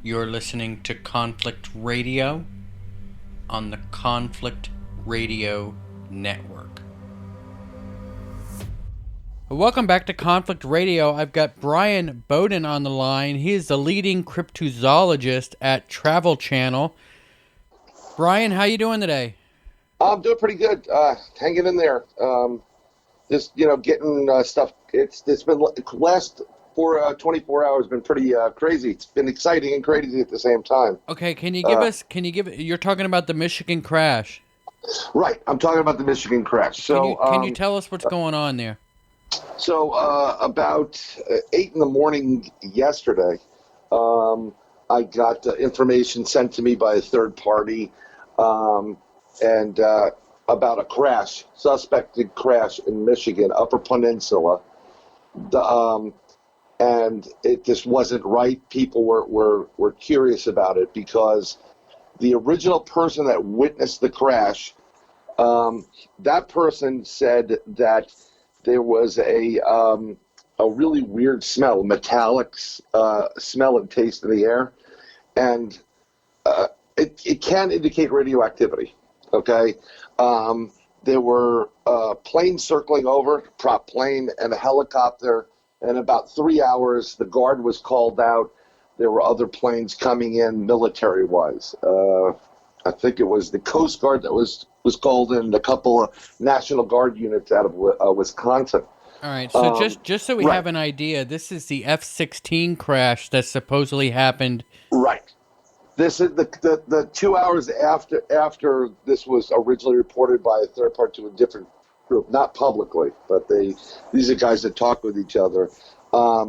You're listening to Conflict Radio on the Conflict Radio Network. Welcome back to Conflict Radio. I've got Bryan Bowden on the line. He is the leading cryptozoologist at Travel Channel. Bryan, how you doing today? I'm doing pretty good. Hanging in there. Just getting stuff. It's been last 24 hours been pretty crazy. It's been exciting and crazy at the same time. Okay, you're talking about the Michigan crash. Right, I'm talking about the Michigan crash. So can you tell us what's going on there? So about 8 in the morning yesterday, I got information sent to me by a third party, and about a crash, suspected crash in Michigan, Upper Peninsula. And it just wasn't right. People were curious about it because the original person that witnessed the crash, that person said that there was a really weird smell, metallic smell and taste in the air, and it can indicate radioactivity. Okay, there were planes circling over, prop plane and a helicopter. In about 3 hours, the guard was called out. There were other planes coming in military-wise. I think it was the Coast Guard that was called in, and a couple of National Guard units out of Wisconsin. All right, so just so we have an idea, this is the F-16 crash that supposedly happened. Right. This is the 2 hours after this was originally reported by a third party to a different group, not publicly, but these are guys that talk with each other. The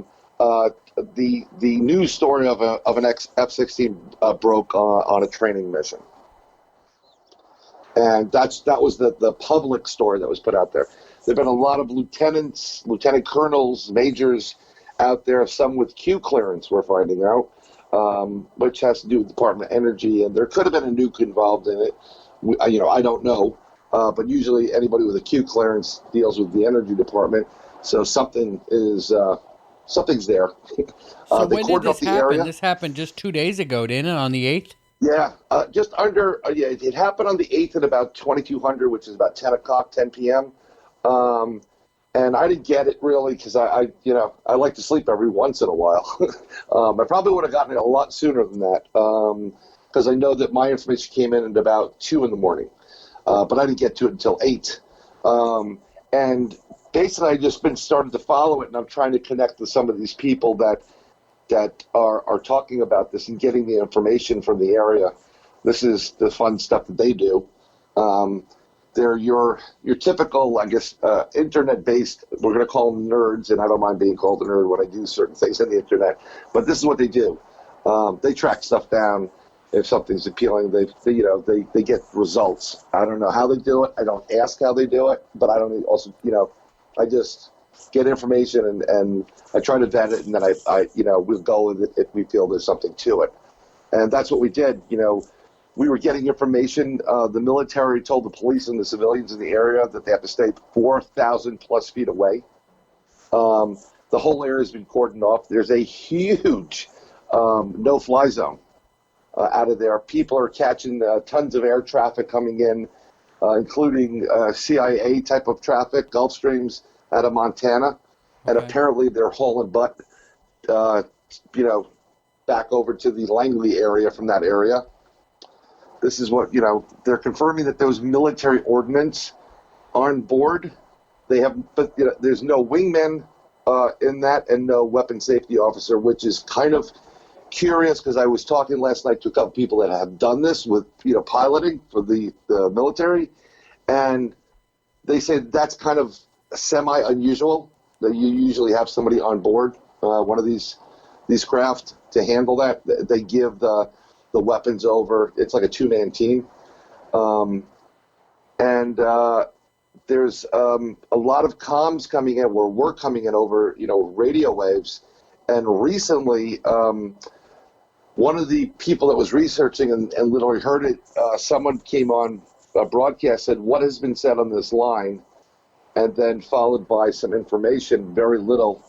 news story of an F-16 broke on a training mission, and that was the public story that was put out there. There've been a lot of lieutenant colonels, majors out there, some with Q clearance. We're finding out, which has to do with the Department of Energy, and there could have been a nuke involved in it. I don't know. But usually anybody with a Q clearance deals with the Energy Department, so something's there. So when did this happen? This happened just 2 days ago, didn't it, on the 8th? Yeah, just under, it happened on the 8th at about 2200, which is about 10 p.m. And I didn't get it really because I like to sleep every once in a while. I probably would have gotten it a lot sooner than that because I know that my information came in at about 2 in the morning. But I didn't get to it until 8. And basically I just been starting to follow it, and I'm trying to connect with some of these people that are talking about this and getting the information from the area. This is the fun stuff that they do. They're your typical, I guess, internet-based, we're going to call them nerds, and I don't mind being called a nerd when I do certain things on the internet. But this is what they do. They track stuff down. If something's appealing, they get results. I don't know how they do it. I don't ask how they do it, but I don't also, I just get information and I try to vet it, and then I we'll go with it if we feel there's something to it. And that's what we did. We were getting information. The military told the police and the civilians in the area that they have to stay 4,000 plus feet away. The whole area has been cordoned off. There's a huge no-fly zone. Out of there, people are catching tons of air traffic coming in, including CIA type of traffic, Gulf Streams out of Montana, and apparently they're hauling butt, back over to the Langley area from that area. This is what they're confirming that those military ordnance on board. They have, but there's no wingmen in that, and no weapon safety officer, which is kind of curious because I was talking last night to a couple people that have done this with piloting for the military, and they say that's kind of semi unusual, that you usually have somebody on board one of these craft to handle that. They give the weapons over. It's like a 2-man team, and there's a lot of comms coming in where we're coming in over radio waves. And recently, one of the people that was researching and literally heard it, someone came on a broadcast, said, what has been said on this line? And then followed by some information, very little,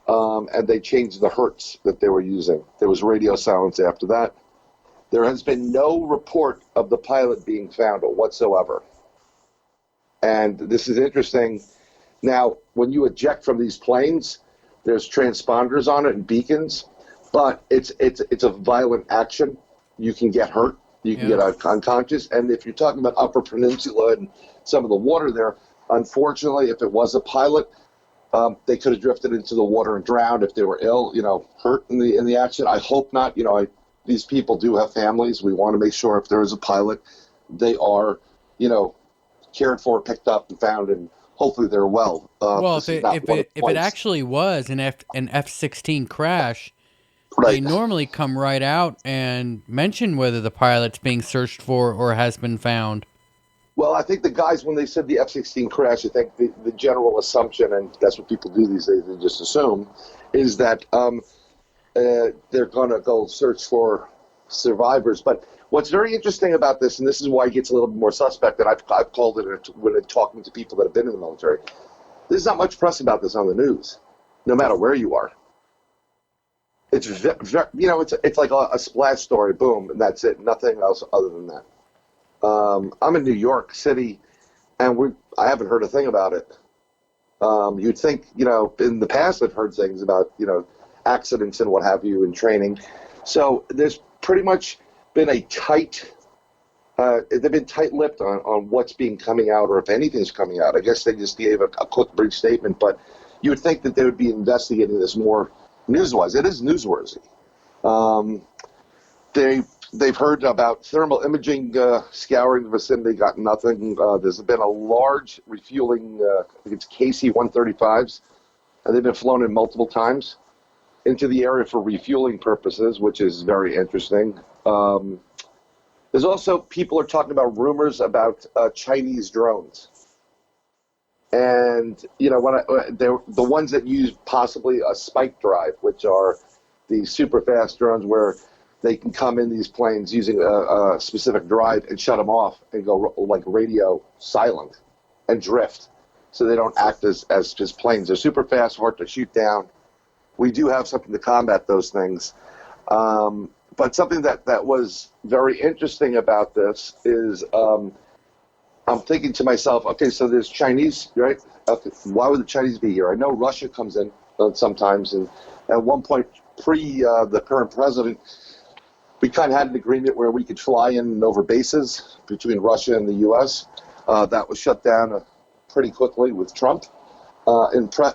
and they changed the hertz that they were using. There was radio silence after that. There has been no report of the pilot being found whatsoever. And this is interesting. Now, when you eject from these planes, there's transponders on it and beacons, but it's a violent action. You can get hurt. You can get unconscious. And if you're talking about Upper Peninsula and some of the water there, unfortunately, if it was a pilot, they could have drifted into the water and drowned if they were ill, hurt in the action. I hope not. These people do have families. We want to make sure if there is a pilot, they are, cared for, picked up, and found, and hopefully they're well. Well, if it actually was an F-16 crash, right, they normally come right out and mention whether the pilot's being searched for or has been found. Well, I think the guys, when they said the F-16 crash, I think the general assumption, and that's what people do these days, they just assume, is that they're going to go search for survivors. But what's very interesting about this, and this is why it gets a little bit more suspect, and I've called it when talking to people that have been in the military, there's not much press about this on the news, no matter where you are. It's it's like a splash story, boom, and that's it. Nothing else other than that. I'm in New York City, and I haven't heard a thing about it. You'd think, in the past I've heard things about, accidents and what have you in training. So there's pretty much been they've been tight-lipped on what's coming out, or if anything's coming out. I guess they just gave a quick, brief statement, but you would think that they would be investigating this more news-wise. It is newsworthy. They've heard about thermal imaging scouring the vicinity, got nothing. There's been a large refueling, I think it's KC-135s, and they've been flown in multiple times into the area for refueling purposes, which is very interesting. There's also, people are talking about rumors about Chinese drones. And, they're the ones that use possibly a spike drive, which are the super fast drones where they can come in these planes using a specific drive and shut them off and go like radio silent and drift, so they don't act as just planes. They're super fast, hard to shoot down. We do have something to combat those things. But something that was very interesting about this is I'm thinking to myself, okay, so there's Chinese, right? Okay, why would the Chinese be here? I know Russia comes in sometimes, and at one point the current president, we kind of had an agreement where we could fly in and over bases between Russia and the U.S. That was shut down pretty quickly with Trump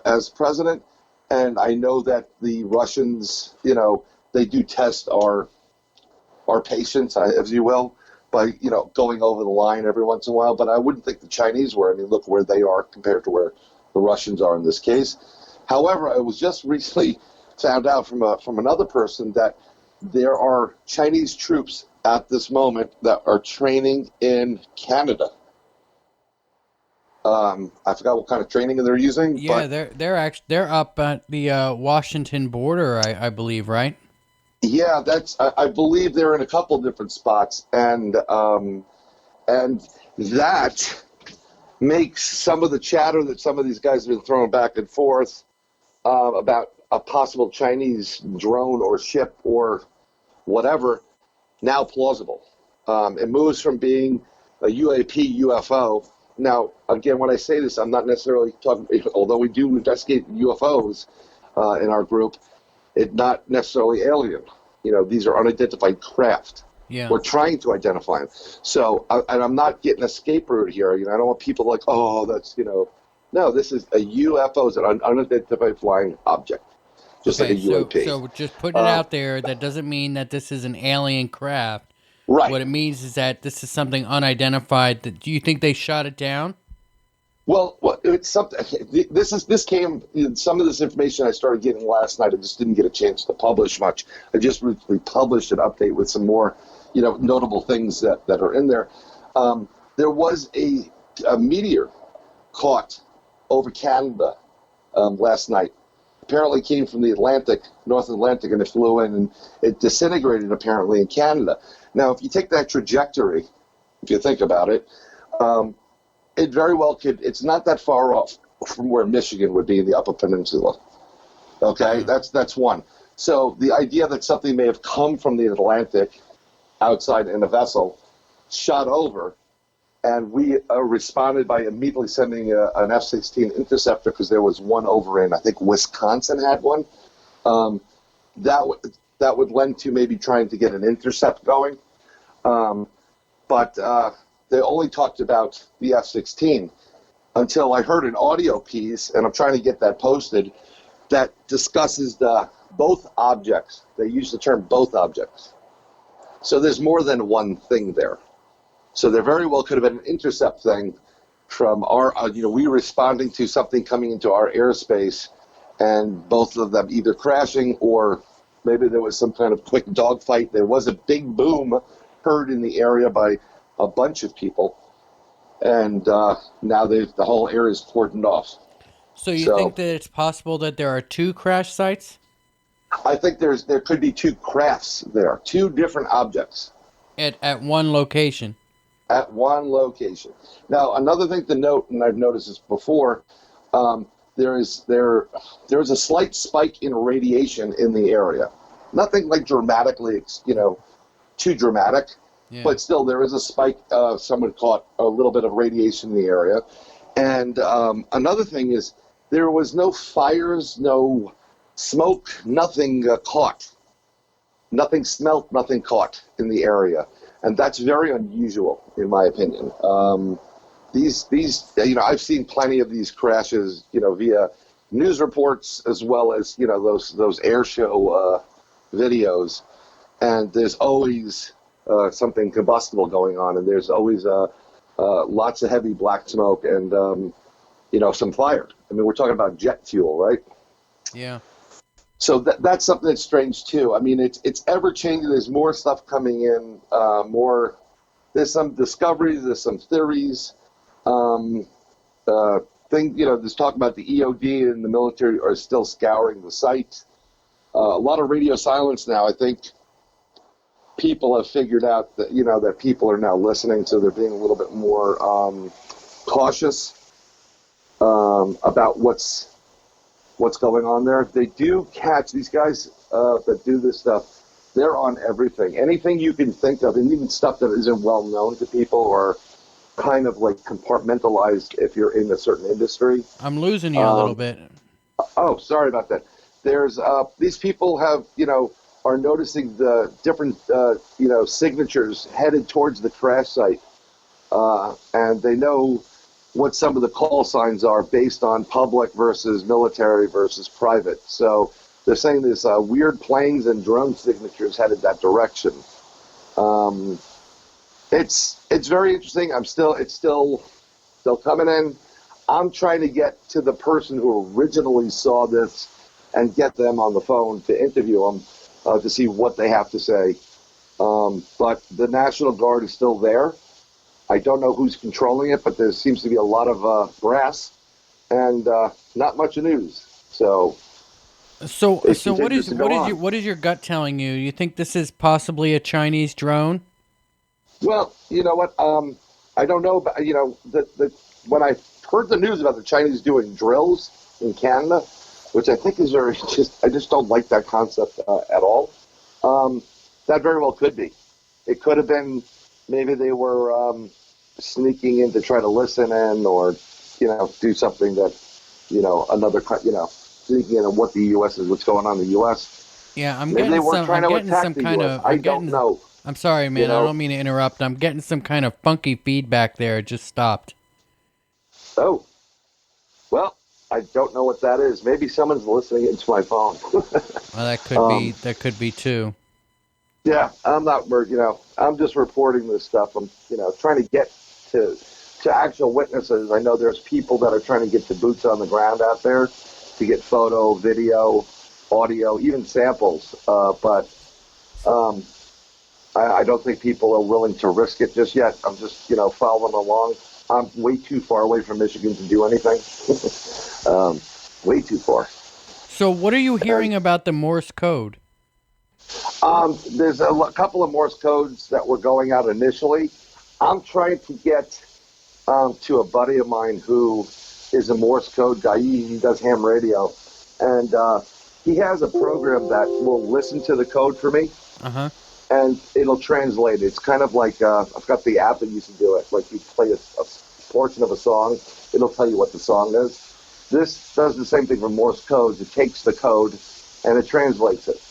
as president. And I know that the Russians, they do test our patience, as you will, by, going over the line every once in a while. But I wouldn't think the Chinese were. I mean, look where they are compared to where the Russians are in this case. However, I was just recently found out from another person that there are Chinese troops at this moment that are training in Canada. I forgot what kind of training they're using. Yeah, but they're up at the Washington border, I believe, right? Yeah, I believe they're in a couple different spots, and that makes some of the chatter that some of these guys have been throwing back and forth about a possible Chinese drone or ship or whatever now plausible. It moves from being a UAP UFO. Now, again, when I say this, I'm not necessarily talking, although we do investigate UFOs in our group, it's not necessarily alien. These are unidentified craft. Yeah. We're trying to identify them. So, and I'm not getting a scapegoat here. I don't want people like, oh, that's, no, this is a UFO, is an unidentified flying object, just like a UAP. So just putting it out there, that doesn't mean that this is an alien craft. Right. What it means is that this is something unidentified. Do you think they shot it down? Well, it's something. This came. Some of this information I started getting last night. I just didn't get a chance to publish much. I just republished an update with some more, notable things that are in there. There was a meteor caught over Canada last night. Apparently came from the North Atlantic, and it flew in, and it disintegrated apparently in Canada. Now, if you take that trajectory, if you think about it, it very well could. It's not that far off from where Michigan would be in the Upper Peninsula. Okay, that's one. So the idea that something may have come from the Atlantic outside in a vessel, shot over, and we responded by immediately sending an F-16 interceptor, because there was one over in, I think, Wisconsin had one. That would lend to maybe trying to get an intercept going. But they only talked about the F-16 until I heard an audio piece, and I'm trying to get that posted, that discusses both objects. They use the term both objects. So there's more than one thing there. So there very well could have been an intercept thing from our, we responding to something coming into our airspace, and both of them either crashing, or maybe there was some kind of quick dogfight. There was a big boom heard in the area by a bunch of people, and now the whole area is cordoned off. So you think that it's possible that there are two crash sites? I think there could be two crafts there, two different objects. At one location? At one location. Now, another thing to note, and I've noticed this before, there is a slight spike in radiation in the area. Nothing like dramatically, too dramatic, but still there is a spike. Someone caught a little bit of radiation in the area. And another thing is there was no fires, no smoke, nothing caught. Nothing smelt, nothing caught in the area. And that's very unusual, in my opinion. These, I've seen plenty of these crashes, via news reports, as well as, those air show videos. And there's always something combustible going on, and there's always lots of heavy black smoke and, some fire. I mean, we're talking about jet fuel, right? Yeah. So that's something that's strange too. I mean, it's ever changing. There's more stuff coming in. There's some discoveries. There's some theories. There's talk about the EOD and the military are still scouring the site. A lot of radio silence now. I think people have figured out that that people are now listening, so they're being a little bit more cautious about what's going on there. They do catch these guys that do this stuff. They're on everything. Anything you can think of, and even stuff that isn't well known to people or kind of like compartmentalized if you're in a certain industry. I'm losing you a little bit. Oh, sorry about that. There's these people are noticing the different signatures headed towards the crash site, and they know what some of the call signs are based on public versus military versus private. So they're saying there's weird planes and drone signatures headed that direction. It's very interesting. It's still coming in. I'm trying to get to the person who originally saw this and get them on the phone to interview them to see what they have to say. But the National Guard is still there. I don't know who's controlling it, but there seems to be a lot of brass and not much news. So what is your gut telling you? You think this is possibly a Chinese drone? Well, you know what? I don't know. But, when I heard the news about the Chinese doing drills in Canada, which I think is I just don't like that concept at all. That very well could be. It could have been. Maybe they were sneaking in to try to listen in, or do something that sneaking in on what the U.S. is, what's going on in the U.S. Yeah, I'm Maybe getting they weren't trying to attack the U.S. I don't know. I'm sorry, man. I don't mean to interrupt. I'm getting some kind of funky feedback there. It just stopped. Oh, well, I don't know what that is. Maybe someone's listening into my phone. Well, that could be too. Yeah, I'm not worried. I'm just reporting this stuff. I'm, trying to get to actual witnesses. I know there's people that are trying to get the boots on the ground out there to get photo, video, audio, even samples. But I don't think people are willing to risk it just yet. I'm just, following along. I'm way too far away from Michigan to do anything. Way too far. So what are you hearing about the Morse code? There's a couple of Morse codes that were going out initially. I'm trying to get to a buddy of mine who is a Morse code guy. He does ham radio, and he has a program that will listen to the code for me, and it'll translate. It's kind of like I've got the app that used to do it. Like you play a portion of a song, it'll tell you what the song is. This does the same thing for Morse codes. It takes the code and it translates it.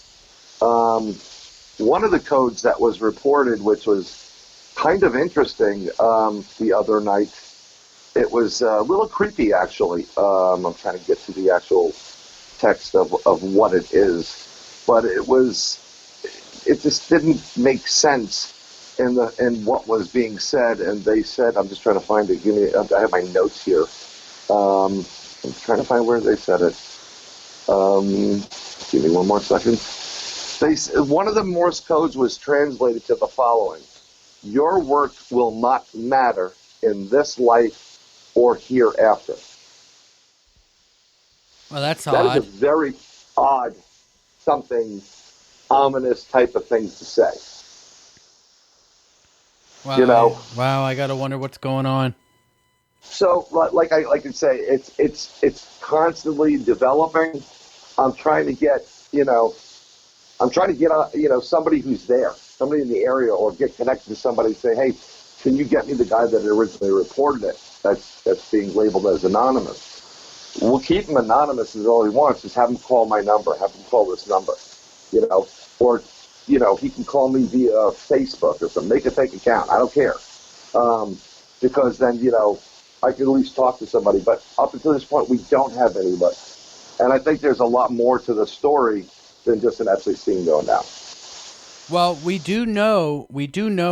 One of the codes that was reported, which was kind of interesting the other night, it was a little creepy, actually. I'm trying to get to the actual text of what it is, but it just didn't make sense in what was being said. And they said, I'm just trying to find it. I have my notes here. I'm trying to find where they said it. Give me one more second. One of the Morse codes was translated to the following: your work will not matter in this life or hereafter. Well, that's odd. That is a very odd, something ominous type of things to say. Wow, wow, I gotta wonder what's going on. So, like I say, it's constantly developing. I'm trying to get somebody who's there, somebody in the area, or get connected to somebody and say, hey, can you get me the guy that originally reported it? That's being labeled as anonymous. We'll keep him anonymous as all he wants. Just have him call my number. Have him call this number, or he can call me via Facebook or something. Make a fake account. I don't care, because then I can at least talk to somebody. But up until this point, we don't have anybody, and I think there's a lot more to the story than just an F-16 going down. Well, we do know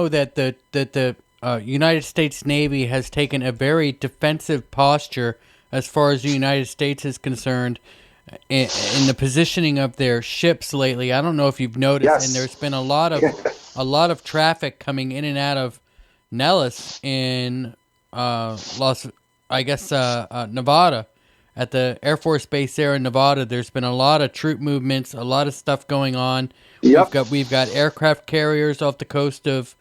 that the United States Navy has taken a very defensive posture as far as the United States is concerned in the positioning of their ships lately. I don't know if you've noticed, yes. And there's been a lot of traffic coming in and out of Nellis in Nevada. At the Air Force Base there in Nevada, there's been a lot of troop movements, a lot of stuff going on. Yep. We've got aircraft carriers off the coast of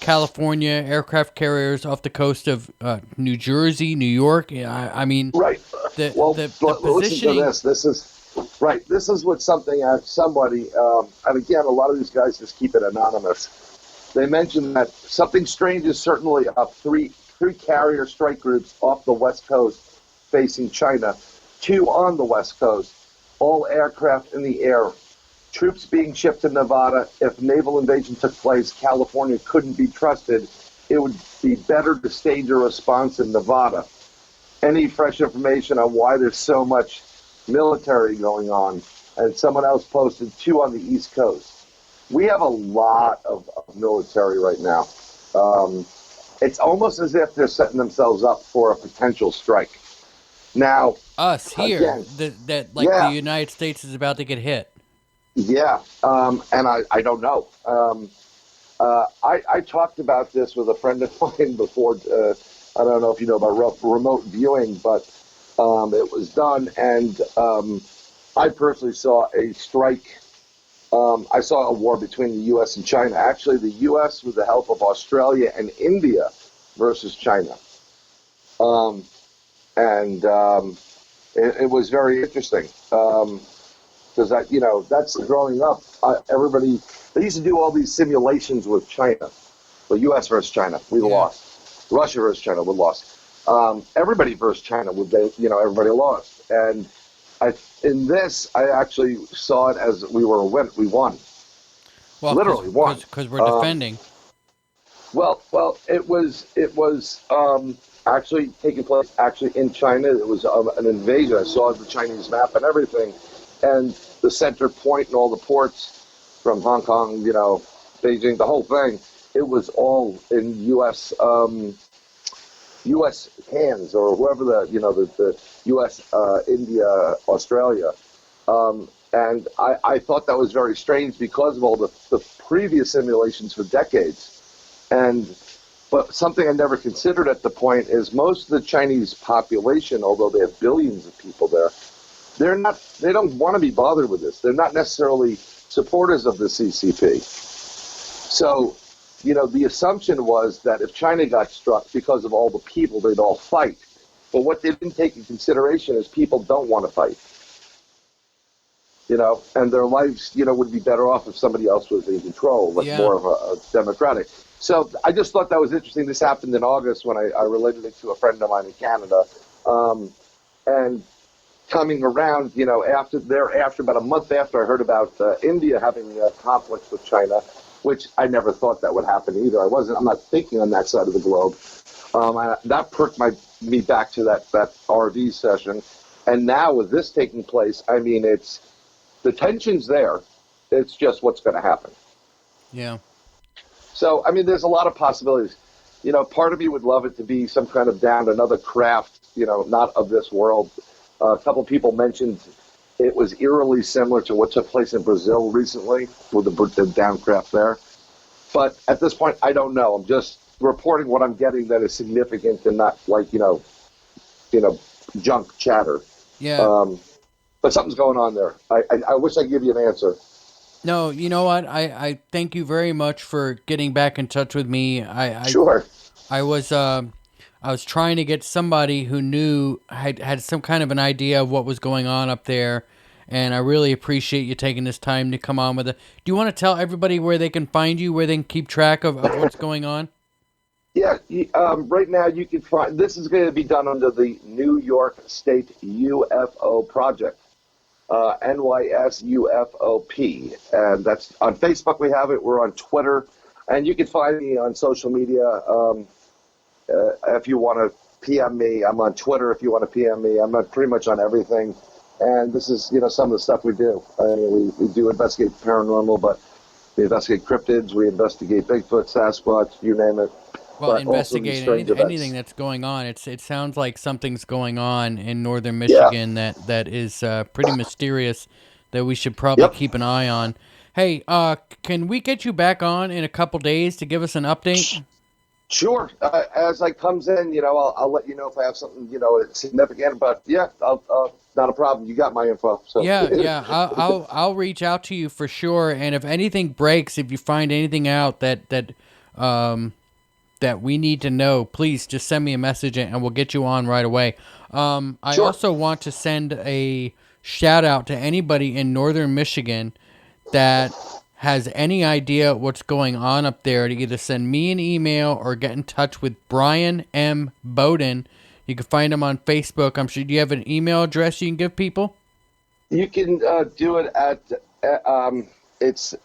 California, aircraft carriers off the coast of New Jersey, New York. I mean, right. The Listen positioning. to this. This is right. This is what somebody, and again, a lot of these guys just keep it anonymous. They mentioned that something strange is certainly up. Three carrier strike groups off the West Coast facing China, 2 on the West Coast, all aircraft in the air, troops being shipped to Nevada. If naval invasion took place, California couldn't be trusted. It would be better to stage a response in Nevada. Any fresh information on why there's so much military going on? And someone else posted 2 on the East Coast. We have a lot of military right now. It's almost as if they're setting themselves up for a potential strike. Now, us here, again, the United States is about to get hit. Yeah, and I don't know. I talked about this with a friend of mine before. I don't know if you know about remote viewing, but it was done, and I personally saw a strike. I saw a war between the U.S. and China. Actually, the U.S. with the help of Australia and India versus China. It was very interesting because that's growing up. They used to do all these simulations with China, the U.S. versus China, we lost. Russia versus China, we lost. Everybody versus China, everybody lost. And in this, I actually saw it as we won. Well, literally won because we're defending. Well, it was actually taking place in China. It was an invasion. I saw the Chinese map and everything, and the center point and all the ports from Hong Kong, Beijing, the whole thing. It was all in U.S. hands, or whoever the U.S., India, Australia, and I thought that was very strange because of all the previous simulations for decades. But something I never considered at the point is most of the Chinese population, although they have billions of people there, they don't want to be bothered with this. They're not necessarily supporters of the CCP. So, the assumption was that if China got struck because of all the people, they'd all fight. But what they didn't take into consideration is people don't want to fight. and their lives, would be better off if somebody else was in control, like Yeah. more of a democratic. So I just thought that was interesting. This happened in August when I related it to a friend of mine in Canada. And coming around, after about a month after I heard about India having conflicts with China, which I never thought that would happen either. I'm not thinking on that side of the globe. That perked me back to that RV session. And now with this taking place, I mean, the tension's there. It's just what's going to happen. Yeah. So, I mean, there's a lot of possibilities. Part of me would love it to be some kind of downed another craft, not of this world. A couple people mentioned it was eerily similar to what took place in Brazil recently with the down craft there. But at this point, I don't know. I'm just reporting what I'm getting that is significant and not like, junk chatter. Yeah. But something's going on there. I wish I could give you an answer. No, you know what? I thank you very much for getting back in touch with me. Sure. I was trying to get somebody who knew had some kind of an idea of what was going on up there, and I really appreciate you taking this time to come on with it. Do you want to tell everybody where they can find you, where they can keep track of what's going on? Yeah, right now you can find this is going to be done under the New York State UFO Project, NYSUFOP, and that's on Facebook. We have it. We're on Twitter, and you can find me on social media. If you want to PM me, I'm on Twitter. If you want to PM me, I'm pretty much on everything. And this is, some of the stuff we do. I mean, we do investigate paranormal, but we investigate cryptids, we investigate Bigfoot, Sasquatch, you name it. Well, But also these investigate strange anything events. that's going on. It sounds like something's going on in northern Yeah. Michigan that is pretty mysterious that we should probably Yep. keep an eye on. Hey, can we get you back on in a couple days to give us an update? Sure. As I comes in, I'll let you know if I have something, significant. But yeah, not a problem. You got my info. So Yeah. I'll reach out to you for sure. And if anything breaks, if you find anything out that we need to know, please just send me a message and we'll get you on right away. I Sure. also want to send a shout out to anybody in northern Michigan that has any idea what's going on up there to either send me an email or get in touch with Bryan M. Bowden. You can find him on Facebook. I'm sure. Do you have an email address you can give people? You can do it at it's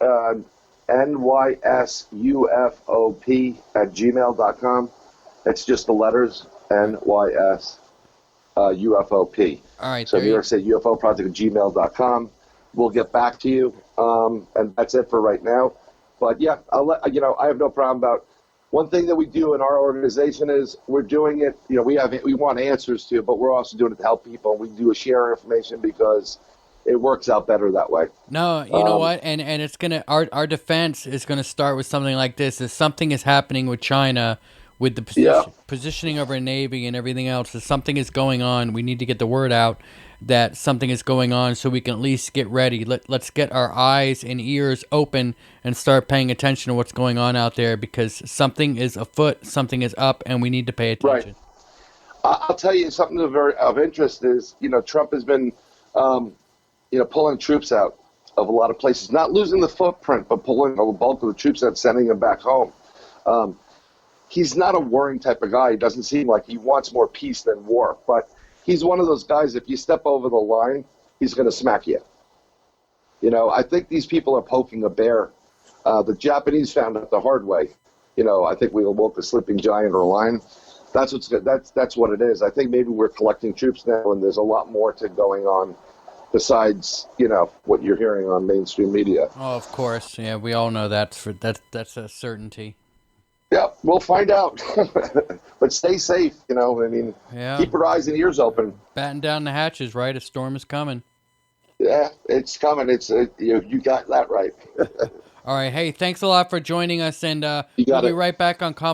nysufop@gmail.com. It's just the letters nys UFOP. All right. So There New you, York State UFO Project at gmail.com. We'll get back to you, and that's it for right now. But yeah, I'll let I have no problem about. One thing that we do in our organization is we're doing it. We want answers to, but we're also doing it to help people. We do share information because it works out better that way. No, you know what? And it's gonna our defense is gonna start with something like this: if something is happening with China, with the Yeah. positioning of our navy and everything else, if something is going on, we need to get the word out that something is going on, so we can at least get ready. Let's get our eyes and ears open and start paying attention to what's going on out there, because something is afoot, something is up, and we need to pay Right. attention. I'll tell you something of interest is, Trump has been, pulling troops out of a lot of places, not losing the footprint, but pulling the bulk of the troops out, sending them back home. He's not a warring type of guy. He doesn't seem like he wants more peace than war, but he's one of those guys, if you step over the line, he's going to smack you. I think these people are poking a bear. The Japanese found it the hard way. I think we awoke a sleeping giant or a lion. That's what it is. I think maybe we're collecting troops now, and there's a lot more to going on besides, what you're hearing on mainstream media. Oh, of course, yeah, we all know that's a certainty. Yeah, we'll find out. But stay safe, I mean, Yeah, keep your eyes and ears open. batten down the hatches, right? A storm is coming. Yeah, it's coming. You got that right. All right, hey, thanks a lot for joining us, and You we'll got be it. right back on.